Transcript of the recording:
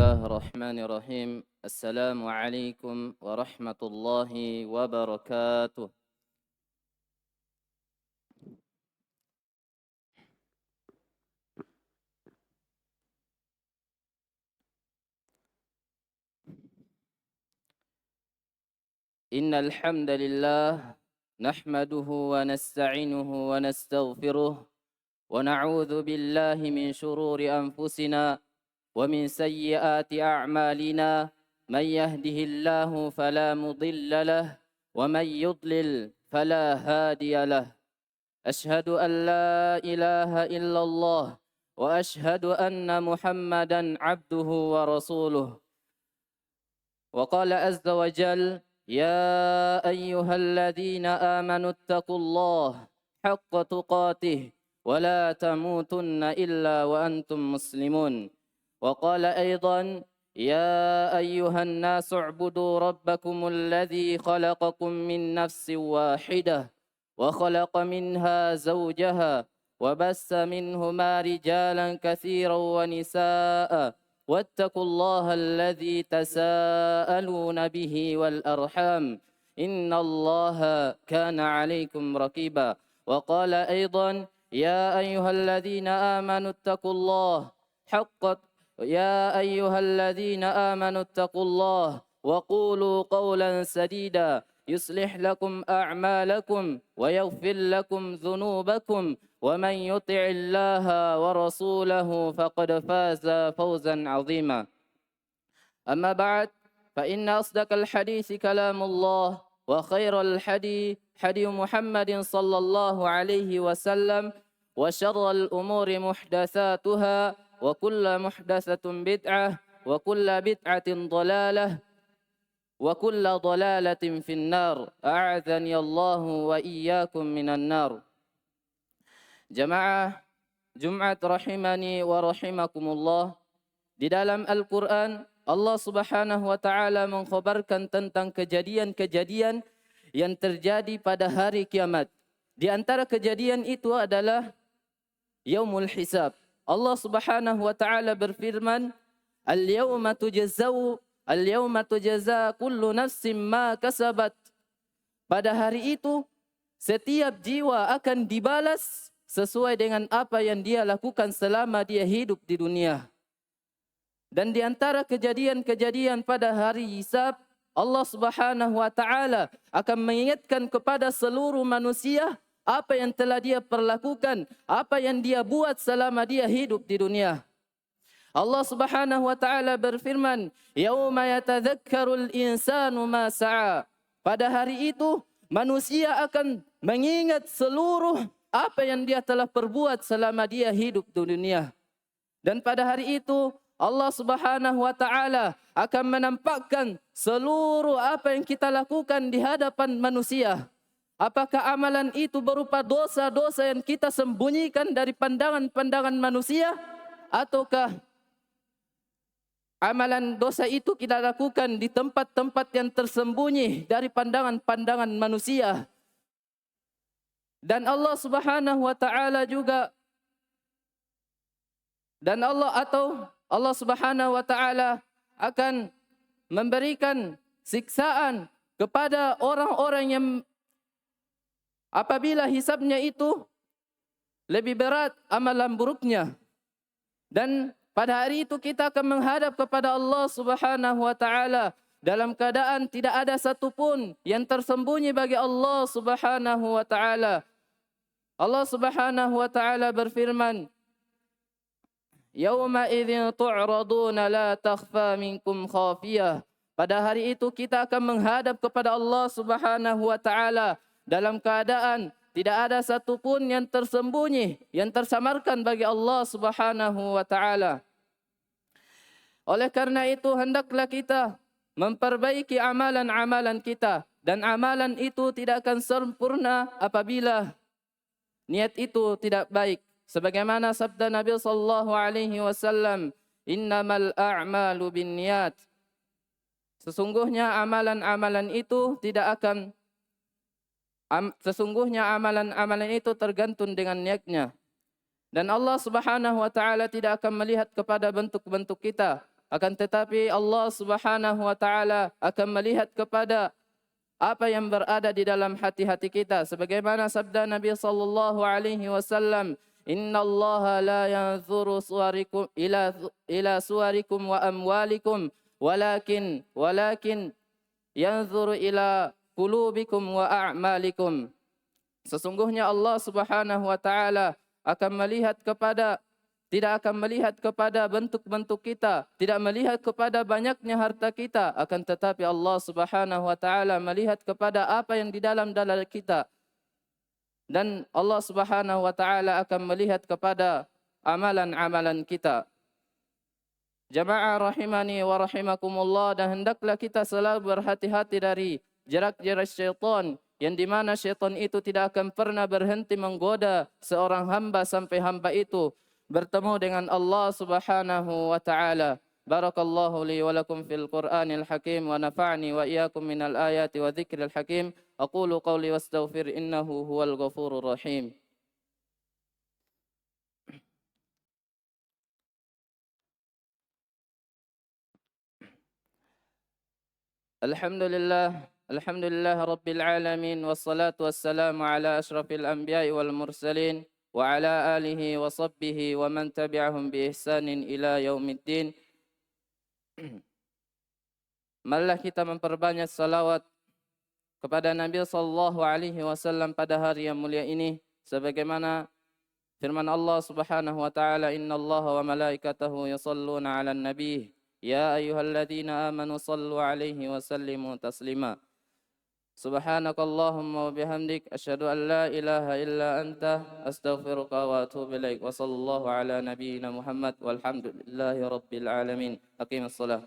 الله الرحمن الرحيم. السلام عليكم ورحمة الله وبركاته. إن الحمد لله نحمده ونستعينه ونستغفره ونعوذ بالله من شرور أنفسنا ومن سيئات أعمالنا. من يهده الله فلا مضل له ومن يضلل فلا هادي له. أشهد أن لا إله إلا الله وأشهد أن محمدا عبده ورسوله. وقال عز وجل: يا أيها الذين آمنوا اتقوا الله حق تقاته ولا تموتن إلا وأنتم مسلمون. وقال أيضا: يا أيها الناس اعبدوا ربكم الذي خلقكم من نفس واحدة وخلق منها زوجها وبث منهما رجالا كثيرا ونساء واتقوا الله الذي تساءلون به والأرحام إن الله كان عليكم رقيبا. وقال أيضا: يا أيها الذين آمنوا اتقوا الله وقولوا قولا سديدا يصلح لكم أعمالكم ويغفر لكم ذنوبكم ومن يطع الله ورسوله فقد فاز فوزا عظيما. أما بعد، فإن أصدق الحديث كلام الله وخير الحديث حديث محمد صلى الله عليه وسلم وشر الأمور محدثاتها وكل محدثة بدعة وكل بدعة ضلالة وكل ضلالة في النار. أعاذني الله وإياكم من النار. Jamaah Jumat rahimani wa rahimakumullah. Di dalam Al-Quran, Allah Subhanahu wa Ta'ala mengkhabarkan tentang kejadian-kejadian yang terjadi pada hari kiamat. Di antara kejadian itu adalah Yaumul Hisab. Allah Subhanahu wa Ta'ala berfirman: Al-yawma tujza kullu nafsin ma kasabat. Pada hari itu, setiap jiwa akan dibalas sesuai dengan apa yang dia lakukan selama dia hidup di dunia. Dan di antara kejadian-kejadian pada hari hisab, Allah Subhanahu wa Ta'ala akan mengingatkan kepada seluruh manusia apa yang telah dia perlakukan, apa yang dia buat selama dia hidup di dunia. Allah Subhanahu wa Ta'ala berfirman: Yauma yatadzakkarul insanu ma sa'a. Pada hari itu manusia akan mengingat seluruh apa yang dia telah perbuat selama dia hidup di dunia. Dan pada hari itu Allah Subhanahu wa Ta'ala akan menampakkan seluruh apa yang kita lakukan di hadapan manusia. Apakah amalan itu berupa dosa-dosa yang kita sembunyikan dari pandangan-pandangan manusia, ataukah amalan dosa itu kita lakukan di tempat-tempat yang tersembunyi dari pandangan-pandangan manusia. Dan Allah Subhanahu wa Ta'ala juga Allah Subhanahu wa Ta'ala akan memberikan siksaan kepada orang-orang yang apabila hisabnya itu lebih berat amalan buruknya. Dan pada hari itu kita akan menghadap kepada Allah Subhanahu wa Ta'ala dalam keadaan tidak ada satupun yang tersembunyi bagi Allah Subhanahu wa Ta'ala. Allah Subhanahu wa Ta'ala berfirman: Yauma idzin tu'raduna la takhfa minkum khafiyah. Pada hari itu kita akan menghadap kepada Allah Subhanahu wa Ta'ala dalam keadaan tidak ada satupun yang tersembunyi, yang tersamarkan bagi Allah Subhanahu wa Ta'ala. Oleh karena itu hendaklah kita memperbaiki amalan-amalan kita, dan amalan itu tidak akan sempurna apabila niat itu tidak baik. Sebagaimana sabda Nabi sallallahu alaihi wasallam, "Innamal a'malu binniyat." Sesungguhnya amalan-amalan itu amalan itu tergantung dengan niatnya. Dan Allah Subhanahu wa Ta'ala tidak akan melihat kepada bentuk-bentuk kita, Akan tetapi Allah Subhanahu wa taala akan melihat kepada apa yang berada di dalam hati-hati kita, sebagaimana sabda Nabi sallallahu alaihi wasallam, innallaha la yanzuru suwarikum ila suwarikum wa amwalikum walakin yanzuru ila qulubikum wa a'malikum. Sesungguhnya Allah Subhanahu wa taala tidak akan melihat kepada bentuk-bentuk kita, tidak melihat kepada banyaknya harta kita, akan tetapi Allah Subhanahu wa taala melihat kepada apa yang di dalam dada kita. Dan Allah Subhanahu wa taala akan melihat kepada amalan-amalan kita. Jamaah rahimani wa rahimakumullah, dan hendaklah kita selalu berhati-hati dari jerak-jerak syaitan, yang dimana syaitan itu tidak akan pernah berhenti menggoda seorang hamba sampai hamba itu bertemu dengan Allah Subhanahu wa taala. Barakallahu li wa lakum fil Qur'anil Hakim wa nafa'ni wa iyyakum minal ayati wa dzikril hakim. Aqulu qawli wastaghfir innahu huwal ghafurur rahim. Alhamdulillah rabbil alamin, wassalatu wassalamu ala asyrafil anbiya'i wal mursalin wa ala alihi wa sahbihi wa man tabi'ahum bi ihsanin ila yaumiddin. Marilah kita memperbanyak salawat kepada Nabi sallallahu alaihi wasallam pada hari yang mulia ini, sebagaimana firman Allah Subhanahu wa taala, innallaha wa malaikatahu yusholluna 'alan nabi ya ayyuhalladzina amanu shallu 'alaihi wa sallimu taslima. Subhanakallahumma wa bihamdik asyhadu an la ilaha illa anta astaghfiruka wa atubu ilaik. Wa sallallahu ala nabiyyina Muhammad walhamdulillahi rabbil alamin. Aqimus shalah.